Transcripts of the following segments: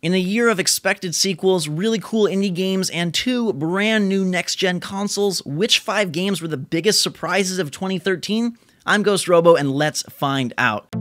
In a year of expected sequels, really cool indie games, and 2 brand new next-gen consoles, which 5 games were the biggest surprises of 2013? I'm Ghost Robo, and let's find out.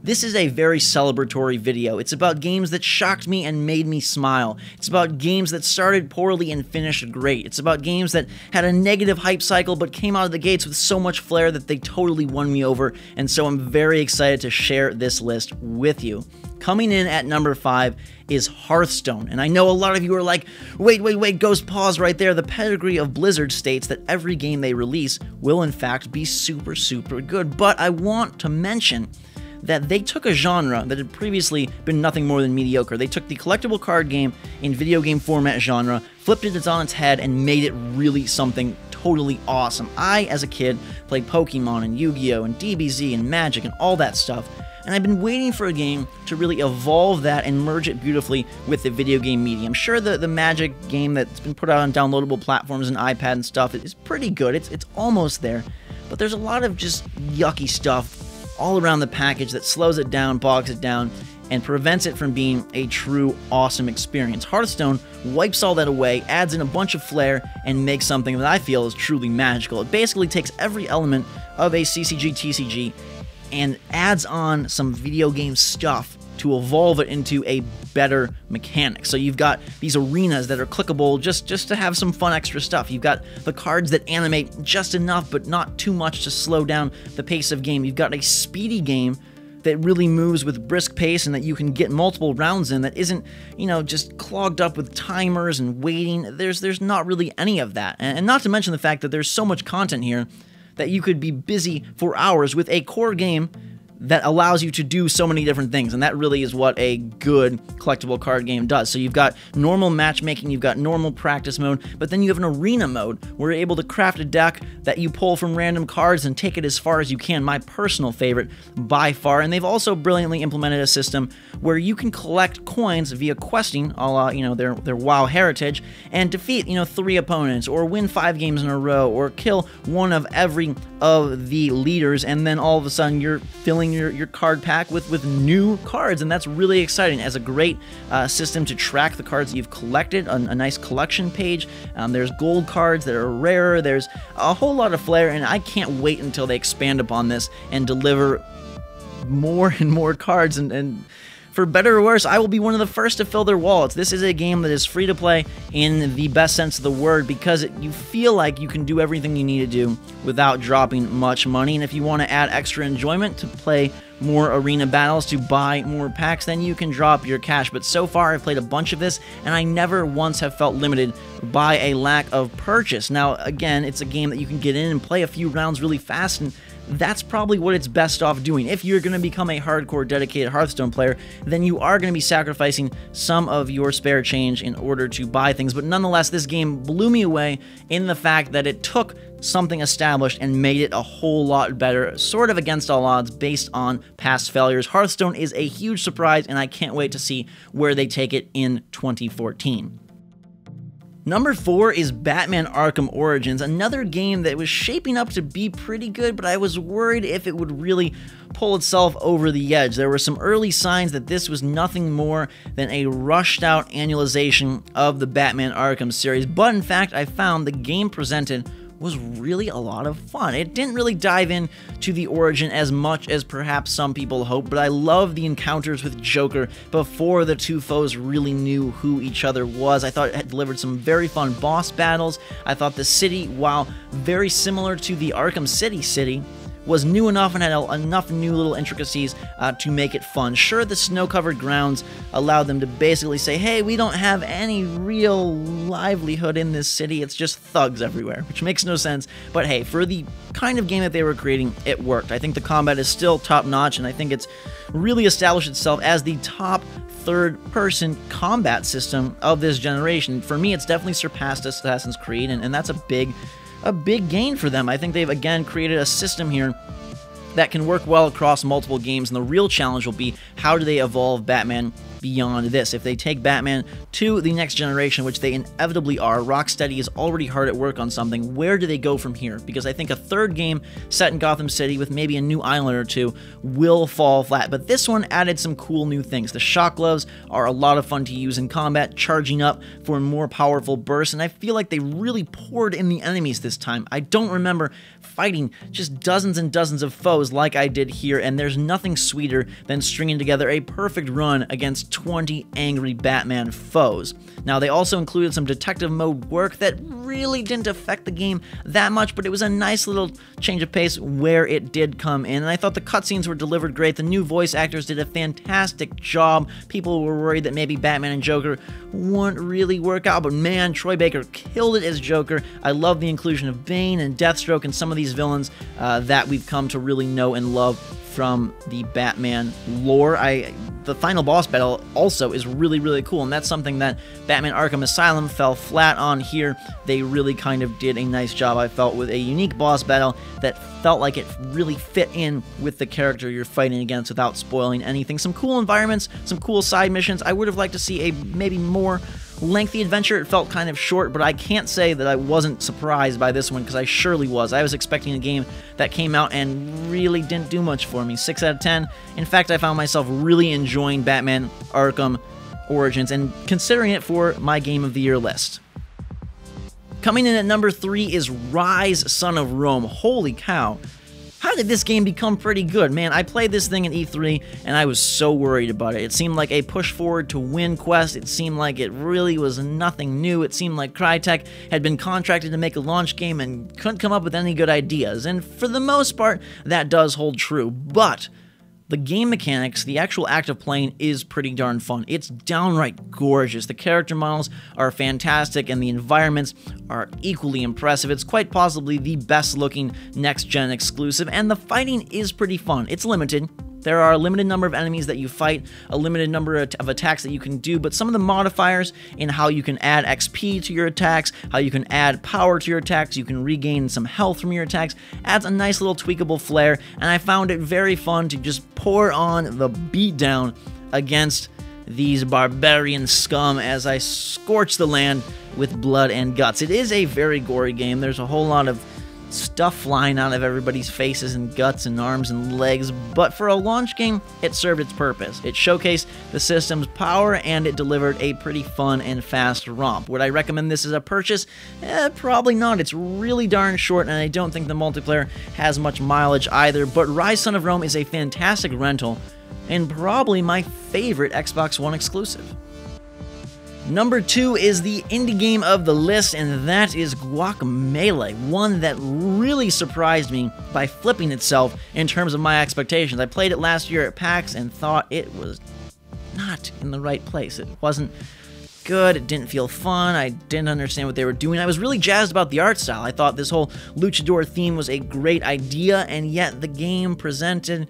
This is a very celebratory video. It's about games that shocked me and made me smile. It's about games that started poorly and finished great. It's about games that had a negative hype cycle but came out of the gates with so much flair that they totally won me over, and so I'm very excited to share this list with you. Coming in at number 5 is Hearthstone, and I know a lot of you are like, wait, Ghost, pause right there. The pedigree of Blizzard states that every game they release will in fact be super good, but I want to mention that they took a genre that had previously been nothing more than mediocre. They took the collectible card game in video game format genre, flipped it on its head, and made it really something totally awesome. I, as a kid, played Pokemon and Yu-Gi-Oh! And DBZ and Magic and all that stuff, and I've been waiting for a game to really evolve that and merge it beautifully with the video game medium. Sure, the Magic game that's been put out on downloadable platforms and iPad and stuff is pretty good. It's almost there, but there's a lot of just yucky stuff all around the package that slows it down, bogs it down, and prevents it from being a true awesome experience. Hearthstone wipes all that away, adds in a bunch of flair, and makes something that I feel is truly magical. It basically takes every element of a CCG TCG and adds on some video game stuff to evolve it into a better mechanic. So you've got these arenas that are clickable just to have some fun extra stuff. You've got the cards that animate just enough but not too much to slow down the pace of game. You've got a speedy game that really moves with brisk pace and that you can get multiple rounds in that isn't, just clogged up with timers and waiting. There's not really any of that. And not to mention the fact that there's so much content here that you could be busy for hours with a core game that allows you to do so many different things, and that really is what a good collectible card game does. So you've got normal matchmaking, you've got normal practice mode, but then you have an arena mode where you're able to craft a deck that you pull from random cards and take it as far as you can, my personal favorite by far. And they've also brilliantly implemented a system where you can collect coins via questing, a la, their WoW heritage, and defeat, 3 opponents, or win 5 games in a row, or kill one of every of the leaders, and then all of a sudden you're filling your card pack with new cards, and that's really exciting. As a great system to track the cards that you've collected, a nice collection page. There's gold cards that are rarer. There's a whole lot of flair, and I can't wait until they expand upon this and deliver more and more cards, and for better or worse, I will be one of the first to fill their wallets. This is a game that is free to play in the best sense of the word because you feel like you can do everything you need to do without dropping much money. And if you want to add extra enjoyment to play more arena battles, to buy more packs, then you can drop your cash. But so far, I've played a bunch of this, and I never once have felt limited by a lack of purchase. Now, again, it's a game that you can get in and play a few rounds really fast, and that's probably what it's best off doing. If you're going to become a hardcore dedicated Hearthstone player, then you are going to be sacrificing some of your spare change in order to buy things. But nonetheless, this game blew me away in the fact that it took something established and made it a whole lot better, sort of against all odds based on past failures. Hearthstone is a huge surprise, and I can't wait to see where they take it in 2014. Number 4 is Batman Arkham Origins, another game that was shaping up to be pretty good, but I was worried if it would really pull itself over the edge. There were some early signs that this was nothing more than a rushed-out annualization of the Batman Arkham series, but in fact, I found the game presented was really a lot of fun. It didn't really dive in to the origin as much as perhaps some people hoped, but I love the encounters with Joker before the two foes really knew who each other was. I thought it had delivered some very fun boss battles. I thought the city, while very similar to the Arkham City, was new enough and had enough new little intricacies to make it fun. Sure, the snow-covered grounds allowed them to basically say, hey, we don't have any real livelihood in this city, it's just thugs everywhere, which makes no sense, but hey, for the kind of game that they were creating, it worked. I think the combat is still top-notch, and I think it's really established itself as the top third-person combat system of this generation. For me, it's definitely surpassed Assassin's Creed, and that's a big gain for them. I think they've again created a system here that can work well across multiple games, and the real challenge will be how do they evolve Batman beyond this. If they take Batman to the next generation, which they inevitably are, Rocksteady is already hard at work on something. Where do they go from here? Because I think a third game set in Gotham City with maybe a new island or two will fall flat, but this one added some cool new things. The shock gloves are a lot of fun to use in combat, charging up for more powerful bursts, and I feel like they really poured in the enemies this time. I don't remember fighting just dozens and dozens of foes like I did here, and there's nothing sweeter than stringing together a perfect run against 20 angry Batman foes. Now, they also included some detective mode work that really didn't affect the game that much, but it was a nice little change of pace where it did come in, and I thought the cutscenes were delivered great. The new voice actors did a fantastic job. People were worried that maybe Batman and Joker wouldn't really work out, but man, Troy Baker killed it as Joker. I love the inclusion of Bane and Deathstroke and some of these villains that we've come to really know and love from the Batman lore. The final boss battle also is really, really cool, and that's something that Batman Arkham Asylum fell flat on here. They really kind of did a nice job, I felt, with a unique boss battle that felt like it really fit in with the character you're fighting against without spoiling anything. Some cool environments, some cool side missions. I would have liked to see a maybe more lengthy adventure. It felt kind of short, but I can't say that I wasn't surprised by this one, because I surely was. I was expecting a game that came out and really didn't do much for me. 6 out of 10. In fact, I found myself really enjoying Batman Arkham Origins and considering it for my Game of the Year list. Coming in at number 3 is Rise, Son of Rome. Holy cow. How did this game become pretty good? Man, I played this thing in E3, and I was so worried about it. It seemed like a push forward to win quest. It seemed like it really was nothing new. It seemed like Crytek had been contracted to make a launch game and couldn't come up with any good ideas. And for the most part, that does hold true. But the game mechanics, the actual act of playing, is pretty darn fun. It's downright gorgeous. The character models are fantastic, and the environments are equally impressive. It's quite possibly the best-looking next-gen exclusive, and the fighting is pretty fun. It's limited. There are a limited number of enemies that you fight, a limited number of attacks that you can do, but some of the modifiers in how you can add XP to your attacks, how you can add power to your attacks, you can regain some health from your attacks, adds a nice little tweakable flair, and I found it very fun to just pour on the beatdown against these barbarian scum as I scorch the land with blood and guts. It is a very gory game. There's a whole lot of stuff flying out of everybody's faces and guts and arms and legs, but for a launch game, it served its purpose. It showcased the system's power, and it delivered a pretty fun and fast romp. Would I recommend this as a purchase? Probably not. It's really darn short, and I don't think the multiplayer has much mileage either, but Rise, Son of Rome is a fantastic rental, and probably my favorite Xbox One exclusive. Number 2 is the indie game of the list, and that is Guacamelee, one that really surprised me by flipping itself in terms of my expectations. I played it last year at PAX and thought it was not in the right place. It wasn't good, it didn't feel fun, I didn't understand what they were doing. I was really jazzed about the art style. I thought this whole luchador theme was a great idea, and yet the game presented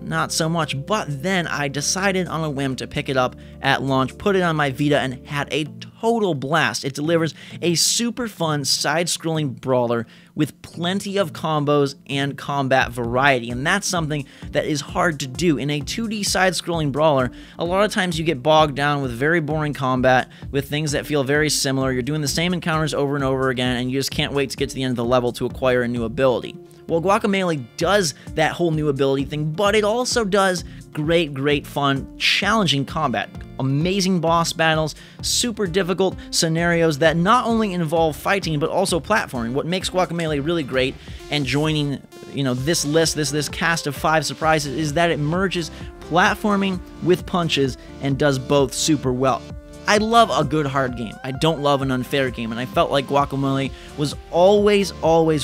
not so much. But then I decided on a whim to pick it up at launch, put it on my Vita, and had a total blast. It delivers a super fun side-scrolling brawler with plenty of combos and combat variety, and that's something that is hard to do. In a 2D side-scrolling brawler, a lot of times you get bogged down with very boring combat, with things that feel very similar. You're doing the same encounters over and over again, and you just can't wait to get to the end of the level to acquire a new ability. Well, Guacamelee does that whole new ability thing, but it also does great fun, challenging combat. Amazing boss battles, super difficult scenarios that not only involve fighting, but also platforming. What makes Guacamelee really great, and joining, this list, this cast of 5 surprises, is that it merges platforming with punches and does both super well. I love a good hard game. I don't love an unfair game, and I felt like Guacamelee was always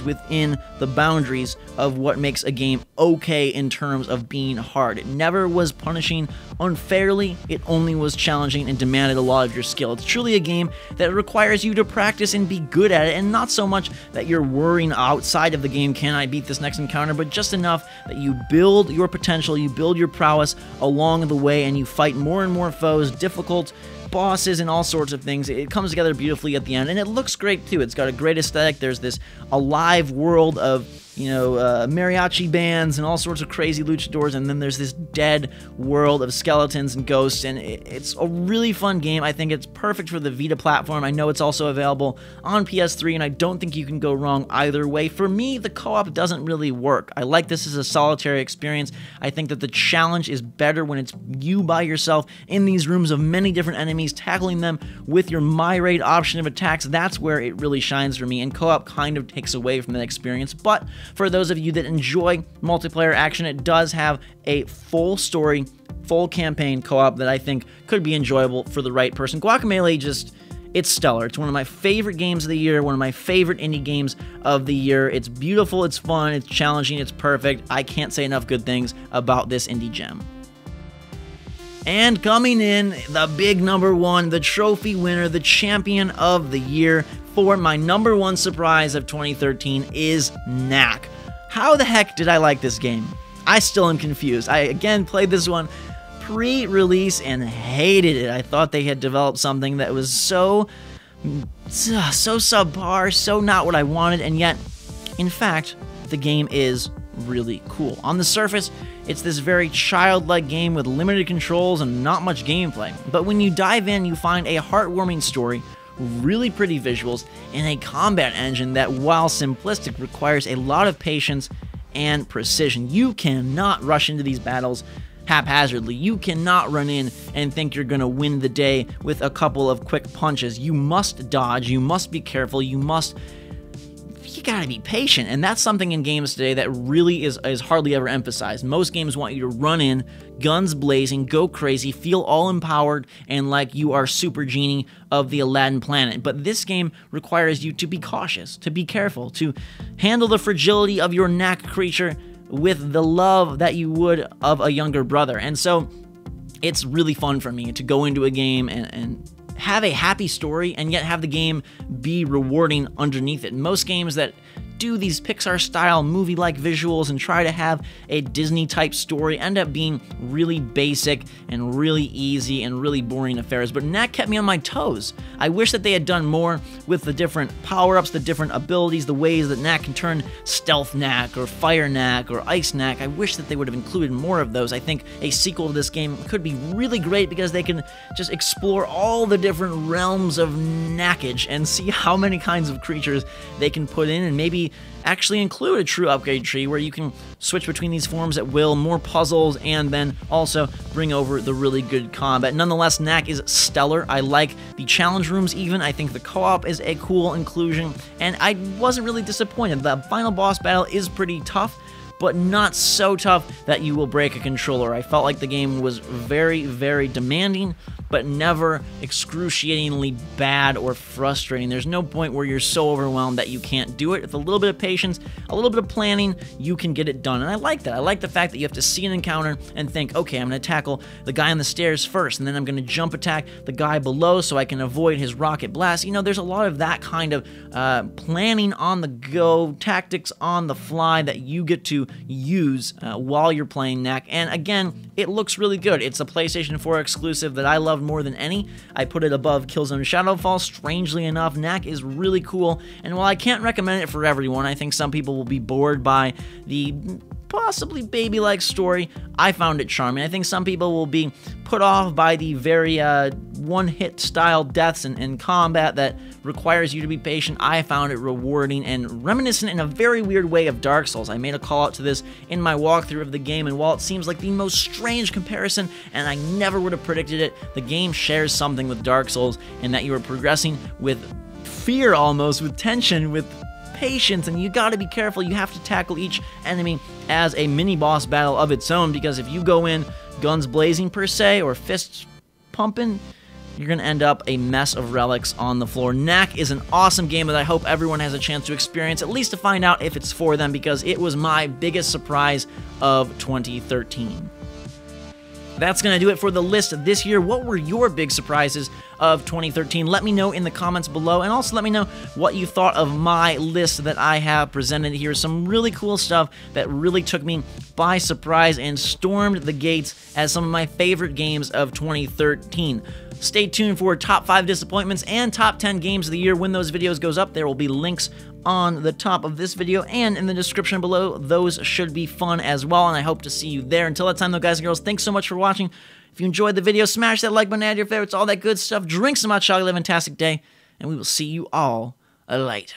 within the boundaries of what makes a game okay in terms of being hard. It never was punishing unfairly, it only was challenging and demanded a lot of your skill. It's truly a game that requires you to practice and be good at it, and not so much that you're worrying outside of the game, can I beat this next encounter, but just enough that you build your potential, you build your prowess along the way, and you fight more and more foes, difficult bosses, and all sorts of things. It comes together beautifully at the end, and it looks great too. It's got a great aesthetic. There's this alive world of mariachi bands and all sorts of crazy luchadors, and then there's this dead world of skeletons and ghosts, and it's a really fun game. I think it's perfect for the Vita platform. I know it's also available on PS3, and I don't think you can go wrong either way. For me, the co-op doesn't really work. I like this as a solitary experience. I think that the challenge is better when it's you by yourself in these rooms of many different enemies, tackling them with your My Raid option of attacks. That's where it really shines for me, and co-op kind of takes away from that experience. But for those of you that enjoy multiplayer action, it does have a full story, full campaign co-op that I think could be enjoyable for the right person. Guacamelee it's stellar. It's one of my favorite games of the year, one of my favorite indie games of the year. It's beautiful, it's fun, it's challenging, it's perfect. I can't say enough good things about this indie gem. And coming in, the big number one, the trophy winner, the champion of the year for my number one surprise of 2013 is Knack. How the heck did I like this game? I still am confused. I, again, played this one pre-release and hated it. I thought they had developed something that was so subpar, so not what I wanted, and yet, in fact, the game is really cool. On the surface, it's this very childlike game with limited controls and not much gameplay. But when you dive in, you find a heartwarming story, really pretty visuals, and a combat engine that, while simplistic, requires a lot of patience and precision. You cannot rush into these battles haphazardly. You cannot run in and think you're going to win the day with a couple of quick punches. You must dodge, you must be careful, you gotta be patient, and that's something in games today that really is hardly ever emphasized. Most games want you to run in, guns blazing, go crazy, feel all empowered, and like you are Super Genie of the Aladdin planet. But this game requires you to be cautious, to be careful, to handle the fragility of your Knack creature with the love that you would of a younger brother. And so it's really fun for me to go into a game and have a happy story and yet have the game be rewarding underneath it. Most games that do these Pixar-style movie-like visuals and try to have a Disney-type story end up being really basic and really easy and really boring affairs, but Knack kept me on my toes. I wish that they had done more with the different power-ups, the different abilities, the ways that Knack can turn Stealth Knack or Fire Knack or Ice Knack. I wish that they would have included more of those. I think a sequel to this game could be really great because they can just explore all the different realms of Knackage and see how many kinds of creatures they can put in, and maybe actually include a true upgrade tree where you can switch between these forms at will, more puzzles, and then also bring over the really good combat. Nonetheless, Knack is stellar. I like the challenge rooms even. I think the co-op is a cool inclusion, and I wasn't really disappointed. The final boss battle is pretty tough, but not so tough that you will break a controller. I felt like the game was very, very demanding, but never excruciatingly bad or frustrating. There's no point where you're so overwhelmed that you can't do it. With a little bit of patience, a little bit of planning, you can get it done. And I like that. I like the fact that you have to see an encounter and think, okay, I'm going to tackle the guy on the stairs first, and then I'm going to jump attack the guy below so I can avoid his rocket blast. You know, there's a lot of that kind of planning on the go, tactics on the fly that you get to use while you're playing Knack. And again, it looks really good. It's a PlayStation 4 exclusive that I loved more than any. I put it above Killzone Shadowfall. Strangely enough, Knack is really cool, and while I can't recommend it for everyone, I think some people will be bored by the possibly baby-like story. I found it charming. I think some people will be put off by the very one-hit style deaths and combat that requires you to be patient. I found it rewarding and reminiscent in a very weird way of Dark Souls. I made a call out to this in my walkthrough of the game, and while it seems like the most strange comparison, and I never would have predicted it, the game shares something with Dark Souls in that you are progressing with fear almost, with tension, with patience, and you gotta be careful. You have to tackle each enemy as a mini-boss battle of its own, because if you go in guns blazing per se, or fists pumping, you're gonna end up a mess of relics on the floor. Knack is an awesome game that I hope everyone has a chance to experience, at least to find out if it's for them, because it was my biggest surprise of 2013. That's going to do it for the list this year. What were your big surprises of 2013? Let me know in the comments below, and also let me know what you thought of my list that I have presented here. Some really cool stuff that really took me by surprise and stormed the gates as some of my favorite games of 2013. Stay tuned for top 5 disappointments and top 10 games of the year. When those videos goes up, there will be links on the top of this video and in the description below. Those should be fun as well, and I hope to see you there. Until that time, though, guys and girls, thanks so much for watching. If you enjoyed the video, smash that like button, add your favorites, all that good stuff. Drink some hot chocolate, have a fantastic day, and we will see you all later.